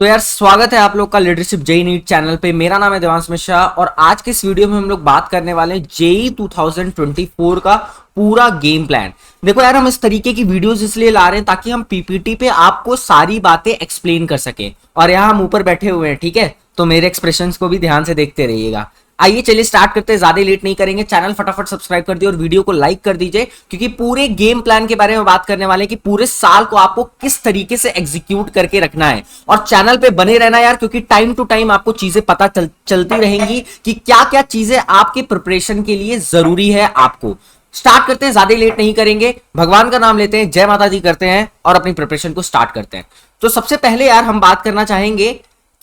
तो यार स्वागत है आप लोग का लीडरशिप जेई नीट चैनल पे। मेरा नाम है देवांश मिश्रा और आज के इस वीडियो में हम लोग बात करने वाले हैं जेई 2024 का पूरा गेम प्लान। देखो यार, हम इस तरीके की वीडियोस इसलिए ला रहे हैं ताकि हम पीपीटी पे आपको सारी बातें एक्सप्लेन कर सकें। और यहाँ हम ऊपर बैठे हुए हैं, ठीक है, तो मेरे एक्सप्रेशंस को भी ध्यान से देखते रहिएगा। आइए चलिए स्टार्ट करते हैं, ज्यादा लेट नहीं करेंगे। चैनल फटाफट सब्सक्राइब कर दिए और वीडियो को लाइक कर दीजिए, क्योंकि पूरे गेम प्लान के बारे में बात करने वाले हैं कि पूरे साल को आपको किस तरीके से एग्जीक्यूट करके रखना है। और चैनल पे बने रहना यार, क्योंकि टाइम टू टाइम आपको चीजें पता चलती रहेंगी कि क्या क्या चीजें आपके प्रिपरेशन के लिए जरूरी है। आपको स्टार्ट करते हैं, ज्यादा लेट नहीं करेंगे, भगवान का नाम लेते हैं, जय माता दी करते हैं और अपनी प्रिपरेशन को स्टार्ट करते हैं। तो सबसे पहले यार हम बात करना चाहेंगे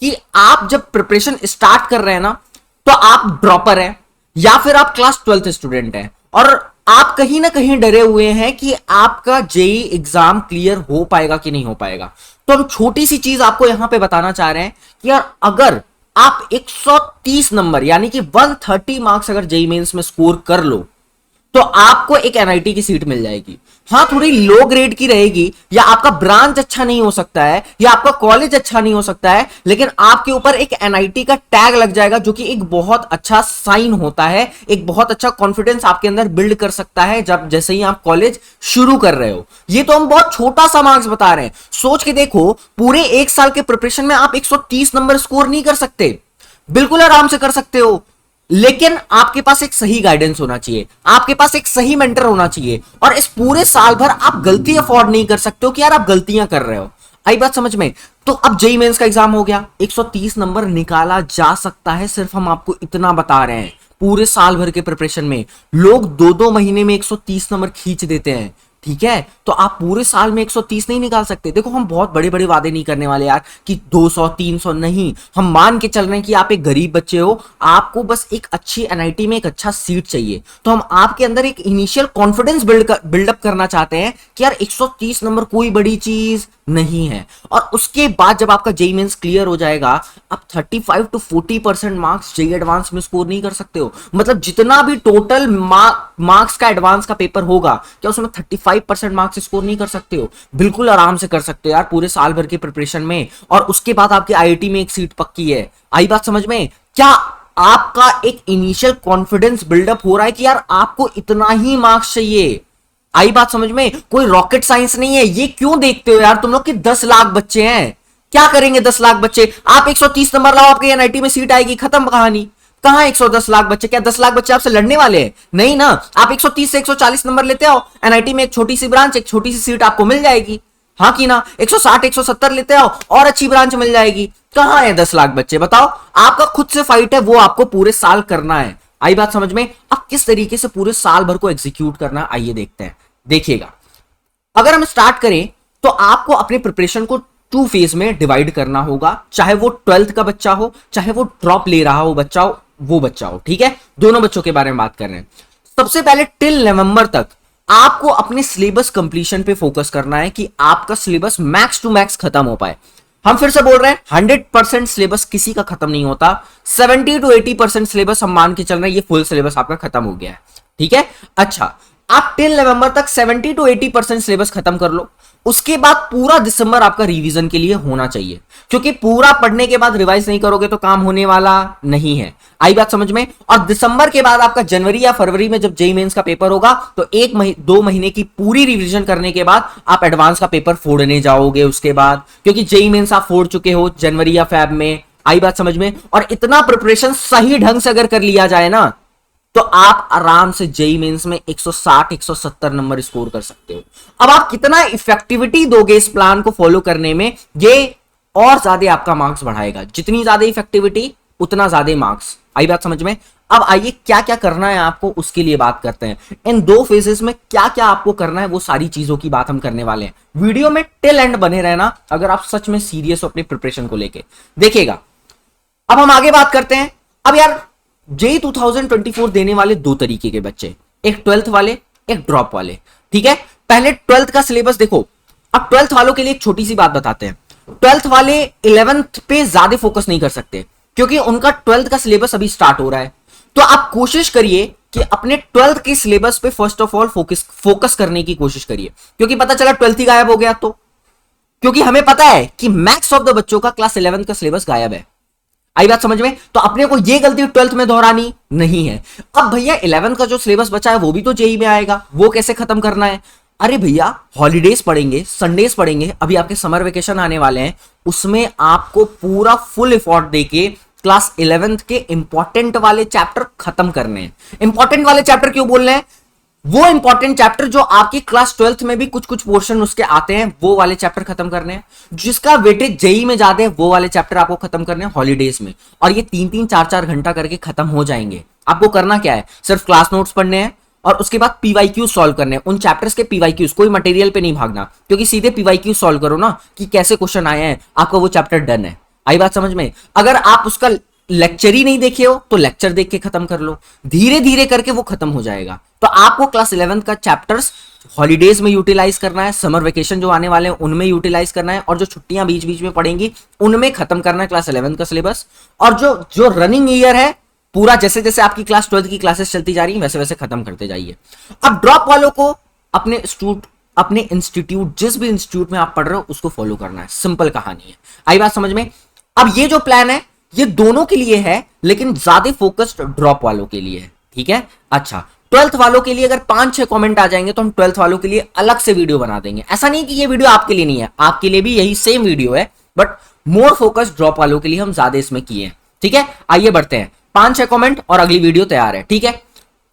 कि आप जब प्रिपरेशन स्टार्ट कर रहे हैं ना, तो आप ड्रॉपर हैं या फिर आप क्लास 12th स्टूडेंट हैं और आप कहीं ना कहीं डरे हुए हैं कि आपका जेई एग्जाम क्लियर हो पाएगा कि नहीं हो पाएगा। तो हम छोटी सी चीज आपको यहां पे बताना चाह रहे हैं कि यार, अगर आप 130 नंबर यानी कि 130 मार्क्स अगर जेई मेंस में स्कोर कर लो तो आपको एक एनआईटी की सीट मिल जाएगी। हाँ, थोड़ी लो ग्रेड की रहेगी, या आपका ब्रांच अच्छा नहीं हो सकता है, या आपका कॉलेज अच्छा नहीं हो सकता है, लेकिन आपके ऊपर एक एनआईटी का टैग लग जाएगा, जो कि एक बहुत अच्छा साइन होता है, एक बहुत अच्छा कॉन्फिडेंस आपके अंदर बिल्ड कर सकता है जब जैसे ही आप कॉलेज शुरू कर रहे हो। ये तो हम बहुत छोटा सा मार्क्स बता रहे हैं। सोच के देखो, पूरे एक साल के प्रिपरेशन में आप 130 नंबर स्कोर नहीं कर सकते, बिल्कुल आराम से कर सकते हो, लेकिन आपके पास एक सही गाइडेंस होना चाहिए, आपके पास एक सही मेंटर होना चाहिए। और इस पूरे साल भर आप गलती अफोर्ड नहीं कर सकते हो कि यार आप गलतियां कर रहे हो। आई बात समझ में? तो अब जेई मेंस का एग्जाम हो गया, 130 नंबर निकाला जा सकता है, सिर्फ हम आपको इतना बता रहे हैं। पूरे साल भर के प्रिपरेशन में लोग 2-2 महीने में 130 नंबर खींच देते हैं, ठीक है, तो आप पूरे साल में 130 नहीं निकाल सकते। देखो, हम बहुत बड़े बड़े वादे नहीं करने वाले यार कि 200 300 नहीं। हम मान के चल रहे हैं कि आप एक गरीब बच्चे हो, आपको बस एक अच्छी एनआईटी में एक अच्छा सीट चाहिए। तो हम आपके अंदर एक इनिशियल कॉन्फिडेंस बिल्डअप करना चाहते हैं कि यार 130 नंबर कोई बड़ी चीज नहीं है। और उसके बाद जब आपका जेई मेंस क्लियर हो जाएगा, आप 35 to 40% मार्क्स जेई एडवांस में स्कोर नहीं कर सकते हो। मतलब जितना भी टोटल मार्क्स का एडवांस का पेपर होगा, क्या उसमें 35% मार्क्स स्कोर नहीं कर सकते हो? बिल्कुल आराम से कर सकते हो यार, पूरे साल भर के प्रिपरेशन में। और उसके बाद आपकी आईआईटी में एक सीट पक्की है। आई बात समझ में? क्या आपका एक इनिशियल कॉन्फिडेंस बिल्डअप हो रहा है कि यार आपको इतना ही मार्क्स चाहिए? आई बात समझ में? कोई रॉकेट साइंस नहीं है। ये क्यों देखते हो यार तुम लोग कि 10 लाख बच्चे हैं, क्या करेंगे 10 लाख बच्चे? आप 130 नंबर लाओ, आपके एनआईटी में सीट आएगी, खत्म कहानी। कहां 110 लाख बच्चे? क्या 10 लाख बच्चे आपसे लड़ने वाले हैं? नहीं ना। आप 130 से 140 नंबर लेते आओ, एनआईटी में एक छोटी सी ब्रांच, एक छोटी सी सीट आपको मिल जाएगी। हाँ कि ना? 160 170 लेते आओ और अच्छी ब्रांच मिल जाएगी। कहां है 10 लाख बच्चे? बताओ। आपका खुद से फाइट है, वो आपको पूरे साल करना है। आई बात समझ में? अब किस तरीके से पूरे साल भर को एग्जीक्यूट करना, आइए देखते हैं। देखिएगा, अगर हम स्टार्ट करें तो आपको अपने प्रिपरेशन को 2 फेज में डिवाइड करना होगा। चाहे वो 12th का बच्चा हो, चाहे वो ड्रॉप ले रहा हो बच्चा हो, वो बच्चा हो, ठीक है, दोनों बच्चों के बारे में बात कर रहे हैं। सबसे पहले टिल नवंबर तक आपको अपने सिलेबस कंप्लीशन पे फोकस करना है कि आपका सिलेबस मैक्स टू मैक्स खत्म हो पाए। हम फिर से बोल रहे हैं, 100% सिलेबस किसी का खत्म नहीं होता। 70 to 80% सिलेबस हम मान के चल रहे हैं, ये फुल सिलेबस आपका खत्म हो गया है, ठीक है। अच्छा, आप टिल नवंबर तक 70 to 80% सिलेबस खत्म कर लो। उसके बाद पूरा दिसंबर आपका रिवीजन के लिए होना चाहिए, क्योंकि पूरा पढ़ने के बाद रिवाइज नहीं करोगे तो काम होने वाला नहीं है। आई बात समझ में? और दिसंबर के बाद आपका जनवरी या फरवरी में जब जेई मेंस का पेपर होगा, तो 2 महीने की पूरी रिवीजन करने के बाद आप एडवांस का पेपर फोड़ने जाओगे उसके बाद, क्योंकि जेई मेंस आप फोड़ चुके हो जनवरी या फेब में। आई बात समझ में? और इतना प्रिपरेशन सही ढंग से अगर कर लिया जाए ना, तो आप आराम से जेई मेंस में 160 170 नंबर स्कोर कर सकते हो। अब आप कितना इफेक्टिविटी दोगे इस प्लान को फॉलो करने में, ये और ज्यादा आपका मार्क्स बढ़ाएगा। जितनी ज्यादा इफेक्टिविटी उतना ज्यादा मार्क्स। आई बात समझ में? अब आइए क्या क्या करना है आपको, उसके लिए बात करते हैं। इन 2 फेजेस में क्या क्या आपको करना है, वो सारी चीजों की बात हम करने वाले हैं। वीडियो में टिल एंड बने रहना अगर आप सच में सीरियस हो अपनी प्रिपरेशन को लेके। देखिएगा, अब हम आगे बात करते हैं। अब यार, जेई 2024 देने वाले 2 तरीके के बच्चे, एक 12th वाले, एक ड्रॉप वाले, ठीक है। पहले 12th का सिलेबस देखो। अब 12th वालों के लिए एक छोटी सी बात बताते हैं। 12th वाले 11th पे ज्यादा फोकस नहीं कर सकते, क्योंकि उनका 12th का सिलेबस अभी स्टार्ट हो रहा है। तो आप कोशिश करिए कि अपने 12th के सिलेबस पे फर्स्ट ऑफ ऑल फोकस करने की कोशिश करिए, क्योंकि पता चला 12th ही गायब हो गया तो क्योंकि हमें पता है कि मैक्स ऑफ द बच्चों का क्लास 11 का सिलेबस गायब है। आई बात समझ में? तो अपने को ये गलती 12th में दोहरानी नहीं है। अब भैया 11 का जो सिलेबस बचा है वो भी तो जेई में आएगा, वो कैसे खत्म करना है? अरे भैया हॉलीडेज पढ़ेंगे, संडेज पढ़ेंगे, अभी आपके समर वेकेशन आने वाले हैं, उसमें आपको पूरा फुल एफर्ट देके क्लास 11th के इंपॉर्टेंट वाले चैप्टर खत्म करने हैं। इंपॉर्टेंट वाले चैप्टर क्यों बोल रहे हैं? वो इंपॉर्टेंट चैप्टर जो आपकी क्लास 12th में भी कुछ कुछ पोर्शन उसके आते हैं, वो वाले चैप्टर खत्म करने हैं। जिसका वेटेज जेई में ज्यादा है वो वाले चैप्टर आपको खत्म करने हैं हॉलीडेज में, और ये 3-3 4-4 घंटा करके खत्म हो जाएंगे। आपको करना क्या है? सिर्फ क्लास नोट्स पढ़ने हैं और उसके बाद पीवाईक्यू सॉल्व करने हैं। उन चैप्टर्स के पीवाईक्यूज, कोई मटेरियल पे नहीं भागना, क्योंकि सीधे पीवाईक्यू सॉल्व करो ना कि कैसे क्वेश्चन आए हैं, आपका वो चैप्टर डन है। आई बात समझ में? अगर आप उसका लेक्चर ही नहीं देखे हो तो लेक्चर देख के खत्म कर लो, धीरे धीरे करके वो खत्म हो जाएगा। तो आपको क्लास 11 का चैप्टर्स हॉलीडेज में यूटिलाइज करना है, समर वेकेशन जो आने वाले हैं उनमें यूटिलाइज करना है, और जो छुट्टियां बीच बीच में पड़ेंगी उनमें खत्म करना है क्लास 11 का सिलेबस। और जो जो रनिंग ईयर है पूरा, जैसे जैसे आपकी क्लास 12 की क्लासेस चलती जा रही है वैसे वैसे खत्म करते जाइए। अब ड्रॉप वालों को अपने इंस्टीट्यूट, जिस भी इंस्टीट्यूट में आप पढ़ रहे हो उसको फॉलो करना है। सिंपल कहानी है। आई बात समझ में? अब ये जो प्लान है ये दोनों के लिए है, लेकिन ज्यादा फोकस्ड ड्रॉप वालों के लिए है। ठीक है? अच्छा, 12th वालों के लिए अगर 5-6 कमेंट आ जाएंगे तो हम 12th वालों के लिए अलग से वीडियो बना देंगे। ऐसा नहीं कि ये वीडियो आपके लिए नहीं है, आपके लिए भी यही सेम वीडियो है, बट मोर फोकस ड्रॉप वालों के लिए हम ज्यादा इसमें किए हैं। ठीक है? आइए बढ़ते हैं, 5-6 कमेंट और अगली वीडियो तैयार है। ठीक है?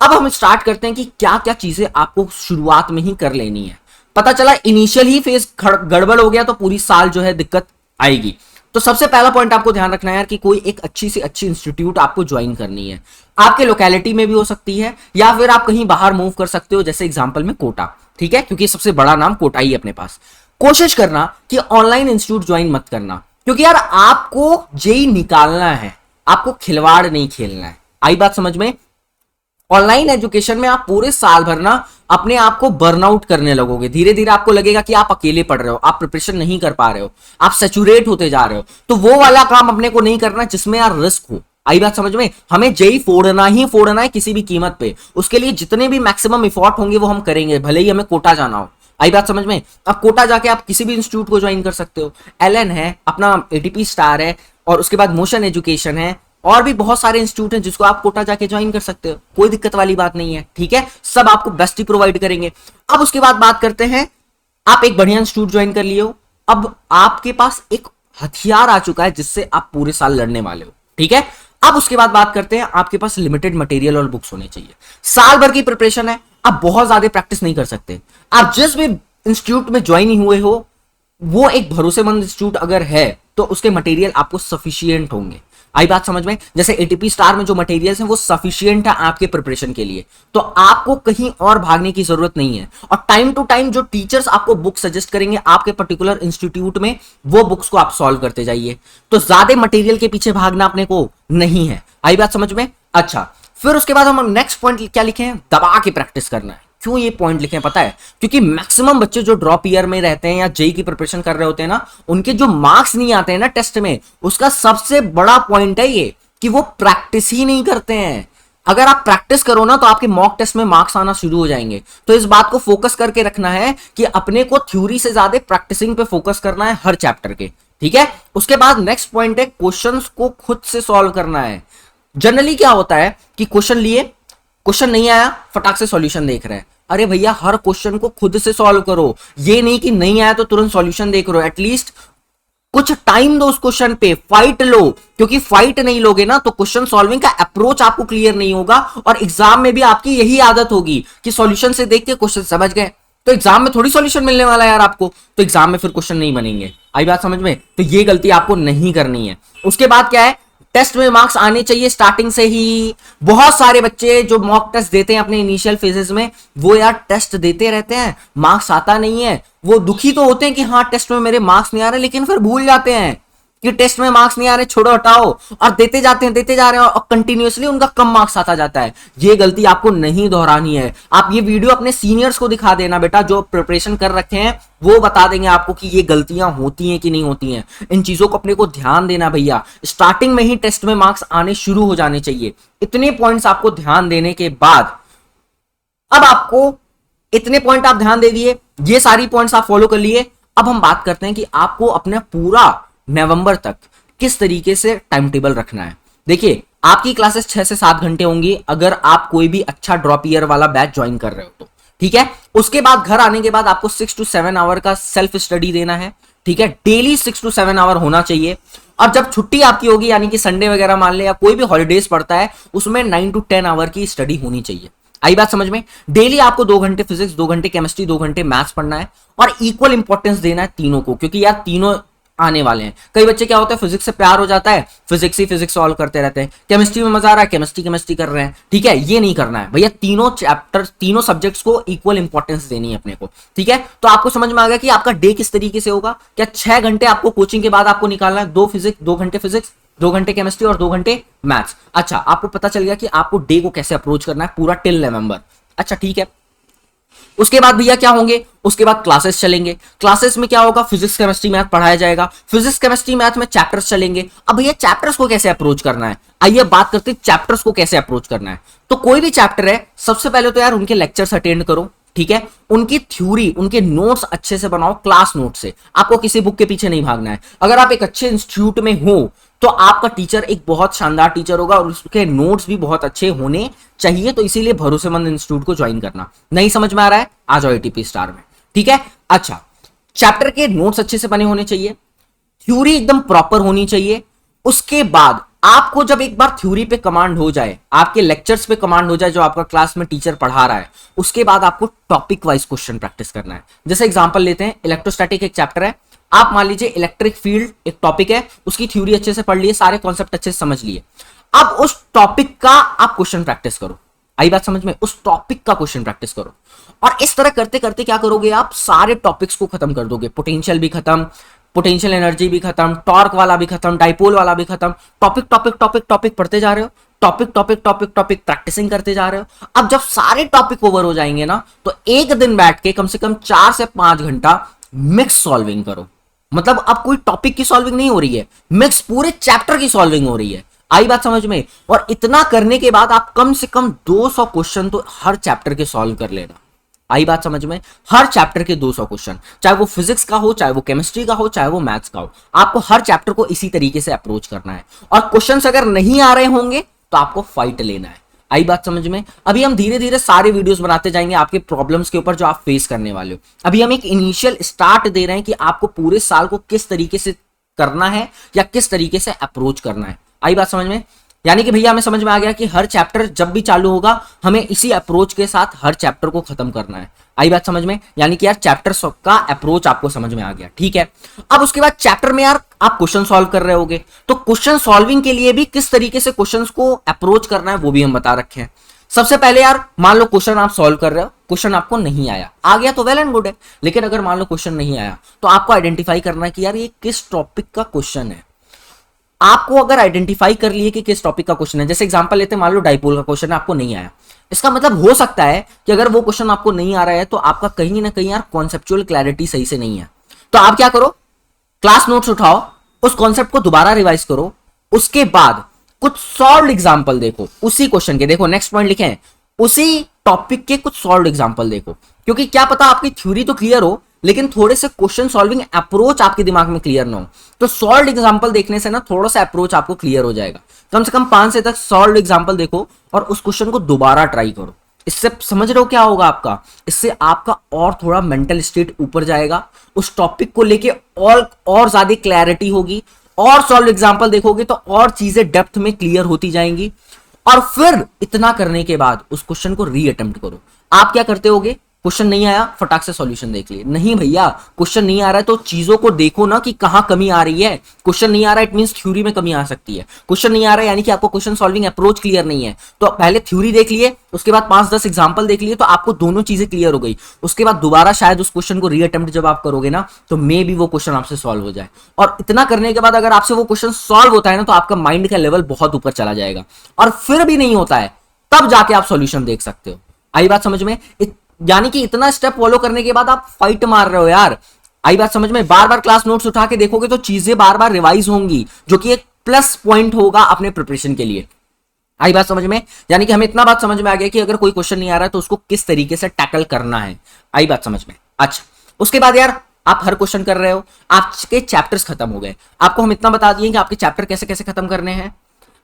अब हम स्टार्ट करते हैं कि क्या क्या चीजें आपको शुरुआत में ही कर लेनी है। पता चला इनिशियल ही फेज गड़बड़ हो गया तो पूरी साल जो है दिक्कत आएगी। तो सबसे पहला पॉइंट आपको ध्यान रखना है यार कि कोई एक अच्छी से अच्छी इंस्टीट्यूट आपको ज्वाइन करनी है। आपके लोकेलिटी में भी हो सकती है या फिर आप कहीं बाहर मूव कर सकते हो, जैसे एग्जांपल में कोटा। ठीक है? क्योंकि सबसे बड़ा नाम कोटा ही है अपने पास। कोशिश करना कि ऑनलाइन इंस्टीट्यूट ज्वाइन मत करना, क्योंकि यार आपको जेई निकालना है, आपको खिलवाड़ नहीं खेलना है। आई बात समझ में? ऑनलाइन एजुकेशन में आप पूरे साल भर ना अपने आप को बर्नआउट करने लगोगे। धीरे धीरे आपको लगेगा कि आप अकेले पढ़ रहे हो, आप प्रिपरेशन नहीं कर पा रहे हो, आप सैचुरेट होते जा रहे हो। तो वो वाला काम अपने को नहीं करना जिसमें यार रिस्क हो। आई बात समझ में? हमें जेई फोड़ना ही फोड़ना है किसी भी कीमत पे। उसके लिए जितने भी मैक्सिमम एफर्ट होंगे वो हम करेंगे, भले ही हमें कोटा जाना हो। आई बात समझ में? अब कोटा जाके आप किसी भी इंस्टीट्यूट को ज्वाइन कर सकते हो। एलएन है, अपना एटीपी स्टार है, और उसके बाद मोशन एजुकेशन है, और भी बहुत सारे इंस्टीट्यूट हैं जिसको आप कोटा जाके ज्वाइन कर सकते हो। कोई दिक्कत वाली बात नहीं है। ठीक है? सब आपको बेस्ट ही प्रोवाइड करेंगे। अब उसके बाद बात करते हैं, आप एक बढ़िया इंस्टीट्यूट ज्वाइन कर लिए हो, अब आपके पास एक हथियार आ चुका है जिससे आप पूरे साल लड़ने वाले हो। ठीक है? अब उसके बाद बात करते हैं, आपके पास लिमिटेड मटेरियल और बुक्स होने चाहिए। साल भर की प्रिपरेशन है, आप बहुत ज्यादा प्रैक्टिस नहीं कर सकते। आप जिस भी इंस्टीट्यूट में ज्वाइन हुए हो वो एक भरोसेमंद इंस्टीट्यूट अगर है तो उसके मटेरियल आपको सफिशियंट होंगे। आई बात समझ में? जैसे एटीपी स्टार में जो मटेरियल्स हैं वो सफिशियंट है आपके प्रिपरेशन के लिए, तो आपको कहीं और भागने की जरूरत नहीं है। और टाइम टू टाइम जो टीचर्स आपको बुक सजेस्ट करेंगे आपके पर्टिकुलर इंस्टीट्यूट में, वो बुक्स को आप सॉल्व करते जाइए। तो ज्यादा मटेरियल के पीछे भागना अपने को नहीं है। आई बात समझ में? अच्छा, फिर उसके बाद हम नेक्स्ट पॉइंट क्या लिखे हैं? दबा के प्रैक्टिस करना है। क्यों ये पॉइंट लिखे हैं पता है? क्योंकि मैक्सिमम बच्चे जो ड्रॉप ईयर में रहते हैं या जेई की प्रिपरेशन कर रहे होते हैं ना, उनके जो मार्क्स नहीं आते हैं ना टेस्ट में, उसका सबसे बड़ा पॉइंट है ये कि वो प्रैक्टिस ही नहीं करते हैं। अगर आप प्रैक्टिस करो ना तो आपके मॉक टेस्ट में मार्क्स आना शुरू हो जाएंगे। तो इस बात को फोकस करके रखना है कि अपने को थ्योरी से ज्यादा प्रैक्टिसिंग पे फोकस करना है हर चैप्टर के। ठीक है? उसके बाद नेक्स्ट पॉइंट है, क्वेश्चंस को खुद से सॉल्व करना है। जनरली क्या होता है कि क्वेश्चन लिए, क्वेश्चन नहीं आया, फटाक से सॉल्यूशन देख रहे हैं। अरे भैया हर क्वेश्चन को खुद से सॉल्व करो, ये नहीं कि नहीं आया तो तुरंत सॉल्यूशन देख रहे हो। एटलीस्ट कुछ टाइम दो उस क्वेश्चन पे, फाइट लो, क्योंकि फाइट नहीं लोगे ना तो क्वेश्चन सॉल्विंग का अप्रोच आपको क्लियर नहीं होगा, और एग्जाम में भी आपकी यही आदत होगी कि सॉल्यूशन से देख के क्वेश्चन समझ गए। तो एग्जाम में थोड़ी सॉल्यूशन मिलने वाला है यार आपको, तो एग्जाम में फिर क्वेश्चन नहीं बनेंगे। आई बात समझ में? तो ये गलती आपको नहीं करनी है। उसके बाद क्या है? टेस्ट में मार्क्स आने चाहिए स्टार्टिंग से ही। बहुत सारे बच्चे जो मॉक टेस्ट देते हैं अपने इनिशियल फेजेस में, वो यार टेस्ट देते रहते हैं, मार्क्स आता नहीं है। वो दुखी तो होते हैं कि हाँ टेस्ट में मेरे मार्क्स नहीं आ रहे, लेकिन फिर भूल जाते हैं कि टेस्ट में मार्क्स नहीं आ रहे, छोड़ो हटाओ, और देते जाते हैं, देते जा रहे हैं, और कंटिन्यूअसली उनका कम मार्क्स आता जाता है। ये गलती आपको नहीं दोहरानी है। आप ये वीडियो अपने सीनियर्स को दिखा देना बेटा, जो प्रिपरेशन कर रखे हैं वो बता देंगे आपको कि ये गलतियां होती हैं कि नहीं होती हैं। इन चीजों को अपने को ध्यान देना भैया। स्टार्टिंग में ही टेस्ट में मार्क्स आने शुरू हो जाने चाहिए। इतने पॉइंट्स आपको ध्यान देने के बाद, अब आपको इतने पॉइंट आप ध्यान दे दिए, ये सारी पॉइंट्स आप फॉलो कर लिए, अब हम बात करते हैं कि आपको अपना पूरा नवंबर तक किस तरीके से टाइम टेबल रखना है। देखिए, आपकी क्लासेस 6 से 7 घंटे होंगी अगर आप कोई भी अच्छा ड्रॉप ईयर वाला बैच ज्वाइन कर रहे हो तो, ठीक है। उसके बाद घर आने के बाद आपको 6 to 7 आवर का सेल्फ स्टडी देना है, ठीक है। डेली 6 to 7 आवर होना चाहिए। और जब छुट्टी आपकी होगी, यानी कि संडे वगैरह मान ले या कोई भी हॉलीडेज पड़ता है, उसमें 9 to 10 आवर की स्टडी होनी चाहिए। आई बात समझ में? डेली आपको 2 घंटे फिजिक्स, 2 घंटे केमिस्ट्री, 2 घंटे मैथ्स पढ़ना है और इक्वल इंपॉर्टेंस देना है तीनों को, क्योंकि यार तीनों आने वाले हैं। कई बच्चे क्या होता है, फिजिक्स से प्यार हो जाता है, फिजिक्स ही फिजिक्स सॉल्व करते रहते हैं, केमिस्ट्री में मजा आ रहा है, केमिस्ट्री कर रहे हैं, ठीक है। ये नहीं करना है भैया, तीनों चैप्टर, तीनों सब्जेक्ट्स को इक्वल इंपॉर्टेंस देनी है अपने को, ठीक है। तो आपको समझ में आ गया कि आपका डे किस तरीके से होगा। क्या 6 घंटे आपको कोचिंग के बाद आपको निकालना है, 2 घंटे फिजिक्स, 2 घंटे केमिस्ट्री और 2 घंटे मैथ्स। अच्छा, आपको पता चल गया कि आपको डे को कैसे अप्रोच करना है पूरा टिल नवंबर। अच्छा, ठीक है। उसके बाद भैया क्या होंगे, उसके बाद क्लासेस चलेंगे। क्लासेस में क्या होगा, फिजिक्स केमिस्ट्री मैथ पढ़ाया जाएगा। फिजिक्स केमिस्ट्री मैथ में चैप्टर्स चलेंगे। अब भैया चैप्टर्स को कैसे अप्रोच करना है, आइए बात करते हैं चैप्टर्स को कैसे अप्रोच करना है। तो कोई भी चैप्टर है, सबसे पहले तो यार उनके लेक्चर्स अटेंड करो, ठीक है। उनकी थ्योरी, उनके नोट्स अच्छे से बनाओ, क्लास नोट से। आपको किसी बुक के पीछे नहीं भागना है। अगर आप एक अच्छे इंस्टीट्यूट में हो तो आपका टीचर एक बहुत शानदार टीचर होगा और उसके नोट्स भी बहुत अच्छे होने चाहिए। तो इसीलिए भरोसेमंद इंस्टीट्यूट को ज्वाइन करना। नहीं समझ में आ रहा है, आ जाओ एटीपी स्टार में, ठीक है। अच्छा, चैप्टर के नोट्स अच्छे से बने होने चाहिए, थ्योरी एकदम प्रॉपर होनी चाहिए। उसके बाद आपको जब एक बार थ्योरी पे कमांड हो जाए, आपके लेक्चर्स पे कमांड हो जाए जो आपका क्लास में टीचर पढ़ा रहा है, उसके बाद आपको टॉपिक वाइज क्वेश्चन प्रैक्टिस करना है। जैसे एग्जांपल लेते हैं, इलेक्ट्रोस्टैटिक एक चैप्टर है, आप मान लीजिए इलेक्ट्रिक फील्ड एक टॉपिक है, उसकी थ्योरी अच्छे से पढ़ लिए, सारे कॉन्सेप्ट अच्छे से समझ लिए। अब उस टॉपिक का आप क्वेश्चन प्रैक्टिस करो। आई बात समझ में? उस टॉपिक का क्वेश्चन प्रैक्टिस करो। और इस तरह करते करते क्या करोगे, आप सारे टॉपिक्स को खत्म कर दोगे। पोटेंशियल भी खत्म, पोटेंशियल एनर्जी भी खत्म, टॉर्क वाला भी खत्म, डाइपोल वाला भी खत्म। टॉपिक टॉपिक टॉपिक टॉपिक पढ़ते जा रहे हो, topic topic topic topic practising करते जा रहे हो। अब जब सारे टॉपिक ओवर हो जाएंगे ना, तो एक दिन बैठ के कम से कम 4 से 5 घंटा मिक्स सॉल्विंग करो। मतलब अब कोई टॉपिक की सॉल्विंग नहीं हो रही है, मिक्स पूरे चैप्टर की सॉल्विंग हो रही है। आई बात समझ में? और इतना करने के बाद आप कम से कम 200 क्वेश्चन तो हर चैप्टर के सॉल्व कर लेना। आई बात समझ में? हर चैप्टर के 200 क्वेश्चन, चाहे वो फिजिक्स का हो, चाहे वो केमिस्ट्री का हो, चाहे वो मैथ्स का हो, आपको हर चैप्टर को इसी तरीके से अप्रोच करना है। और क्वेश्चंस अगर नहीं आ रहे होंगे तो आपको फाइट लेना है। आई बात समझ में? अभी हम धीरे धीरे सारे वीडियोस बनाते जाएंगे आपके प्रॉब्लम्स के ऊपर जो आप फेस करने वाले हो। अभी हम एक इनिशियल स्टार्ट दे रहे हैं कि आपको पूरे साल को किस तरीके से करना है या किस तरीके से अप्रोच करना है। आई बात समझ में? यानी कि भैया हमें समझ में आ गया कि हर चैप्टर जब भी चालू होगा हमें इसी अप्रोच के साथ हर चैप्टर को खत्म करना है। आई बात समझ में? यानी कि यार चैप्टर का अप्रोच आपको समझ में आ गया, ठीक है। अब उसके बाद चैप्टर में यार आप क्वेश्चन सॉल्व कर रहे होगे, तो क्वेश्चन सॉल्विंग के लिए भी किस तरीके से क्वेश्चंस को अप्रोच करना है वो भी हम बता रखे हैं। सबसे पहले यार मान लो क्वेश्चन आप सॉल्व कर रहे हो, क्वेश्चन आपको नहीं आया, आ गया तो वेल एंड गुड है। लेकिन अगर मान लो क्वेश्चन नहीं आया तो आपको आइडेंटिफाई करना है कि यार ये किस टॉपिक का क्वेश्चन है। आपको अगर आइडेंटिफाई कर लिए कि किस टॉपिक का क्वेश्चन है, जैसे एग्जांपल लेते हैं, मान लो डाइपोल का क्वेश्चन आपको नहीं आया, इसका मतलब हो सकता है कि अगर वो क्वेश्चन आपको नहीं आ रहा है तो आपका कहीं ना कहीं यार कॉन्सेप्चुअल क्लैरिटी सही से नहीं है। तो आप क्या करो, क्लास नोट्स उठाओ, उस कॉन्सेप्ट को दोबारा रिवाइज करो, उसके बाद कुछ सॉल्व एग्जाम्पल देखो उसी क्वेश्चन के, देखो नेक्स्ट पॉइंट लिखे हैं, उसी टॉपिक के कुछ सॉल्व एग्जाम्पल देखो। क्योंकि क्या पता आपकी थ्योरी तो क्लियर हो लेकिन थोड़े से क्वेश्चन सॉल्विंग अप्रोच आपके दिमाग में क्लियर ना हो, तो सॉल्व एग्जांपल देखने से ना थोड़ा सा अप्रोच आपको क्लियर हो जाएगा। कम से कम 5 से तक सॉल्व एग्जांपल देखो और उस क्वेश्चन को दोबारा ट्राई करो। इससे समझ रहे हो क्या होगा आपका, इससे आपका और थोड़ा मेंटल स्टेट ऊपर जाएगा, उस टॉपिक को लेके और ज्यादा क्लैरिटी होगी, और सॉल्व एग्जांपल देखोगे तो और चीजें डेप्थ में क्लियर होती जाएंगी। और फिर इतना करने के बाद उस क्वेश्चन को री अटेम्प्ट करो। आप क्या करते होगे, क्वेश्चन नहीं आया फटाक से सॉल्यूशन देख लिए, नहीं भैया क्वेश्चन नहीं आ रहा है तो चीजों को देखो ना कि कहां कमी आ रही है। क्वेश्चन नहीं आ रहा है इट मींस थ्योरी में कमी आ सकती है। क्वेश्चन नहीं आ रहा है यानी कि आपको क्वेश्चन सॉल्विंग अप्रोच क्लियर नहीं है। तो पहले थ्योरी देख लिए, उसके बाद 5-10 एग्जांपल देख लिए, तो आपको दोनों चीजें क्लियर हो गई। उसके बाद दोबारा शायद उस क्वेश्चन को री अटेम्प्ट जब आप करोगे ना तो मे बी वो क्वेश्चन आपसे सॉल्व हो जाए। और इतना करने के बाद अगर आपसे वो क्वेश्चन सॉल्व होता है ना तो आपका माइंड का लेवल बहुत ऊपर चला जाएगा। और फिर भी नहीं होता है तब जाके आप सॉल्यूशन देख सकते हो। आई बात समझ में? यानी कि इतना स्टेप फॉलो करने के बाद आप फाइट मार रहे हो यार। आई बात समझ में? बार बार क्लास नोट्स उठा के देखोगे तो चीजें बार बार रिवाइज होंगी, जो कि एक प्लस पॉइंट होगा अपने प्रिपरेशन के लिए। आई बात समझ में? यानी कि हमें इतना बात समझ में आ गया कि अगर कोई क्वेश्चन नहीं आ रहा है तो उसको किस तरीके से टैकल करना है। आई बात समझ में? अच्छा, उसके बाद यार आप हर क्वेश्चन कर रहे हो, आपके चैप्टर्स खत्म हो गए। आपको हम इतना बता दिए कि आपके चैप्टर कैसे कैसे खत्म करने हैं,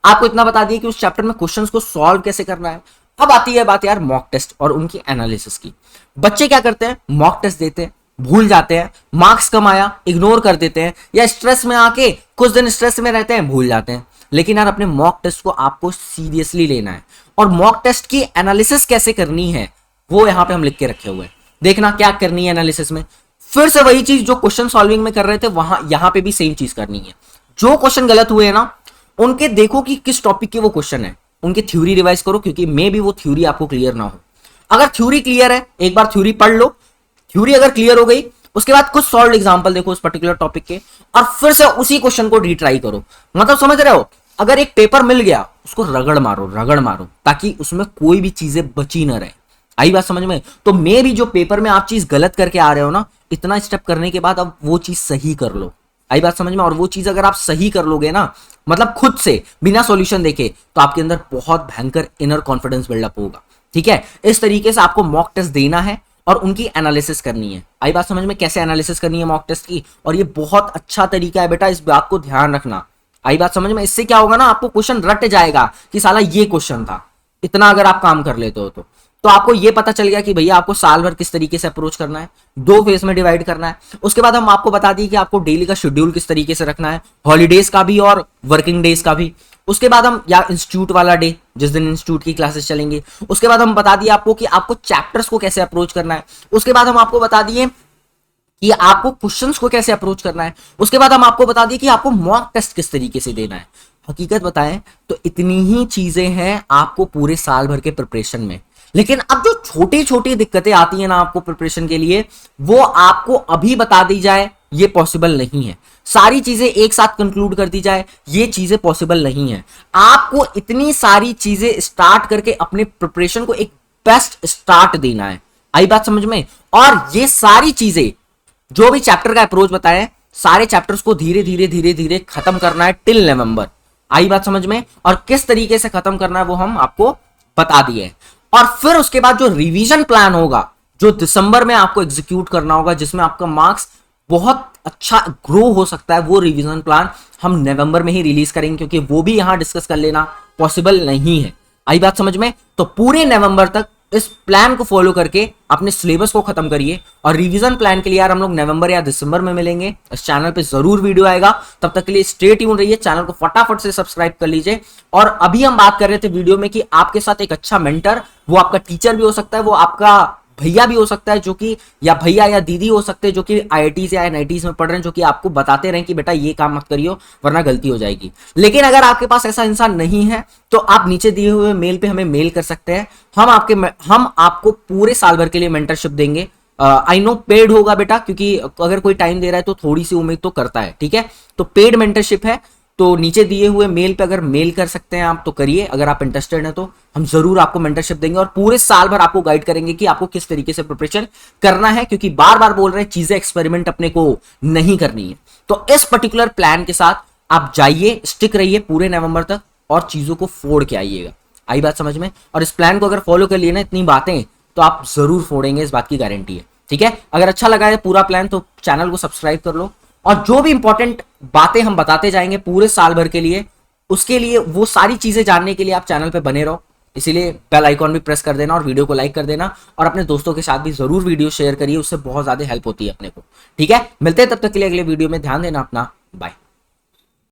आपको इतना बता दिए कि उस चैप्टर में क्वेश्चंस को सॉल्व कैसे करना है। अब आती है बात यार मॉक टेस्ट और उनकी एनालिसिस की। बच्चे क्या करते हैं, मॉक टेस्ट देते हैं, भूल जाते हैं, मार्क्स कम आया इग्नोर कर देते हैं, या स्ट्रेस में आके कुछ दिन स्ट्रेस में रहते हैं, भूल जाते हैं। लेकिन यार अपने मॉक टेस्ट को आपको सीरियसली लेना है, और मॉक टेस्ट की एनालिसिस कैसे करनी है वो यहां पे हम लिख के रखे हुए हैं। देखना क्या करनी है एनालिसिस में, फिर से वही चीज जो क्वेश्चन सॉल्विंग में कर रहे थे वहां यहां पे भी सेम चीज करनी है। जो क्वेश्चन गलत हुए हैं ना, उनके देखो कि किस टॉपिक के वो क्वेश्चन है, उनकी थ्योरी रिवाइज करो, क्योंकि मे भी वो थ्योरी आपको क्लियर ना हो। अगर थ्योरी क्लियर है, एक बार थ्योरी पढ़ लो, थ्योरी अगर क्लियर हो गई, उसके बाद कुछ सॉल्व एग्जांपल देखो उस पर्टिकुलर टॉपिक के, और फिर से उसी क्वेश्चन को रीट्राई करो। मतलब समझ रहे हो, अगर एक पेपर मिल गया उसको रगड़ मारो रगड़ मारो, ताकि उसमें कोई भी चीजें बची ना रहे। आई बात समझ में? तो मे भी जो पेपर में आप चीज गलत करके आ रहे हो ना, इतना स्टेप करने के बाद अब वो चीज सही कर लो। आई बात समझ में? और वो चीज अगर आप सही कर लोगे ना, मतलब खुद से बिना सॉल्यूशन देखे, तो आपके अंदर बहुत भयंकर इनर कॉन्फिडेंस बिल्डअप होगा। ठीक है, इस तरीके से आपको मॉक टेस्ट देना है और उनकी एनालिसिस करनी है। आई बात समझ में? कैसे एनालिसिस करनी है मॉक टेस्ट की, और ये बहुत अच्छा तरीका है बेटा, इस बात को ध्यान रखना। आई बात समझ में? इससे क्या होगा ना, आपको क्वेश्चन रट जाएगा कि साला ये क्वेश्चन था। इतना अगर आप काम कर लेते हो तो आपको ये पता चल गया कि भैया आपको साल भर किस तरीके से अप्रोच करना है, 2 फेज में डिवाइड करना है। उसके बाद हम आपको बता दिए कि आपको डेली का शेड्यूल किस तरीके से रखना है, हॉलीडेज का भी और वर्किंग डेज का भी। उसके बाद हम या इंस्टीट्यूट वाला डे जिस दिन इंस्टीट्यूट की क्लासेस चलेंगी, उसके बाद हम बता दिए आपको कि आपको चैप्टर्स को कैसे अप्रोच करना है। उसके बाद हम आपको बता दिए कि आपको क्वेश्चंस को कैसे अप्रोच करना है। उसके बाद हम आपको बता दिए कि आपको मॉक टेस्ट किस तरीके से देना है। हकीकत बताएं तो इतनी ही चीजें हैं आपको पूरे साल भर के प्रिपरेशन में। लेकिन अब जो छोटी छोटी दिक्कतें आती हैं ना आपको प्रिपरेशन के लिए, वो आपको अभी बता दी जाए ये पॉसिबल नहीं है। सारी चीजें एक साथ कंक्लूड कर दी जाए ये चीजें पॉसिबल नहीं है। आपको इतनी सारी चीजें स्टार्ट करके अपने प्रिपरेशन को एक बेस्ट स्टार्ट देना है। आई बात समझ में? और ये सारी चीजें जो भी चैप्टर का अप्रोच बताएं, सारे चैप्टर्स को धीरे धीरे धीरे धीरे खत्म करना है टिल नवंबर। आई बात समझ में? और किस तरीके से खत्म करना है वो हम आपको बता दिए। और फिर उसके बाद जो रिवीजन प्लान होगा, जो दिसंबर में आपको एग्जीक्यूट करना होगा, जिसमें आपका मार्क्स बहुत अच्छा ग्रो हो सकता है, वो रिवीजन प्लान हम नवंबर में ही रिलीज करेंगे, क्योंकि वो भी यहां डिस्कस कर लेना पॉसिबल नहीं है। आई बात समझ में? तो पूरे नवंबर तक इस प्लान को फॉलो करके अपने सिलेबस को खत्म करिए। और रिवीजन प्लान के लिए यार हम लोग नवंबर या दिसंबर में मिलेंगे। इस चैनल पे जरूर वीडियो आएगा, तब तक के लिए स्टे ट्यून रहिए। चैनल को फटाफट से सब्सक्राइब कर लीजिए। और अभी हम बात कर रहे थे वीडियो में कि आपके साथ एक अच्छा मेंटर, वो आपका टीचर भी हो सकता है, वो आपका भैया भी हो सकता है, जो कि या भैया या दीदी हो सकते हैं जो कि आईआईटीज या एनआईटीज में पढ़ रहे हैं, जो कि आपको बताते रहें कि बेटा ये काम मत करियो वरना गलती हो जाएगी। लेकिन अगर आपके पास ऐसा इंसान नहीं है तो आप नीचे दिए हुए मेल पे हमें मेल कर सकते हैं। हम आपको पूरे साल भर के लिए मेंटरशिप देंगे। आई नो पेड होगा बेटा, क्योंकि अगर कोई टाइम दे रहा है तो थोड़ी सी उम्मीद तो करता है। ठीक है, तो पेड मेंटरशिप है, तो नीचे दिए हुए मेल पे अगर मेल कर सकते हैं आप तो करिए। अगर आप इंटरेस्टेड हैं तो हम जरूर आपको मेंटरशिप देंगे और पूरे साल भर आपको गाइड करेंगे कि आपको किस तरीके से प्रिपरेशन करना है, क्योंकि बार बार बोल रहे हैं चीजें एक्सपेरिमेंट अपने को नहीं करनी है। तो इस पर्टिकुलर प्लान के साथ आप जाइए, स्टिक रहिए पूरे नवंबर तक और चीजों को फोड़ के आइएगा। आई बात समझ में? और इस प्लान को अगर फॉलो कर लिए ना इतनी बातें, तो आप जरूर फोड़ेंगे, इस बात की गारंटी है। ठीक है, अगर अच्छा लगा है पूरा प्लान तो चैनल को सब्सक्राइब कर लो। और जो भी इंपॉर्टेंट बातें हम बताते जाएंगे पूरे साल भर के लिए, उसके लिए वो सारी चीजें जानने के लिए आप चैनल पे बने रहो। इसीलिए बेल आइकॉन भी प्रेस कर देना और वीडियो को लाइक कर देना, और अपने दोस्तों के साथ भी जरूर वीडियो शेयर करिए, उससे बहुत ज्यादा हेल्प होती है अपने को। ठीक है, मिलते हैं तब तक के लिए अगले वीडियो में। ध्यान देना अपना, बाय।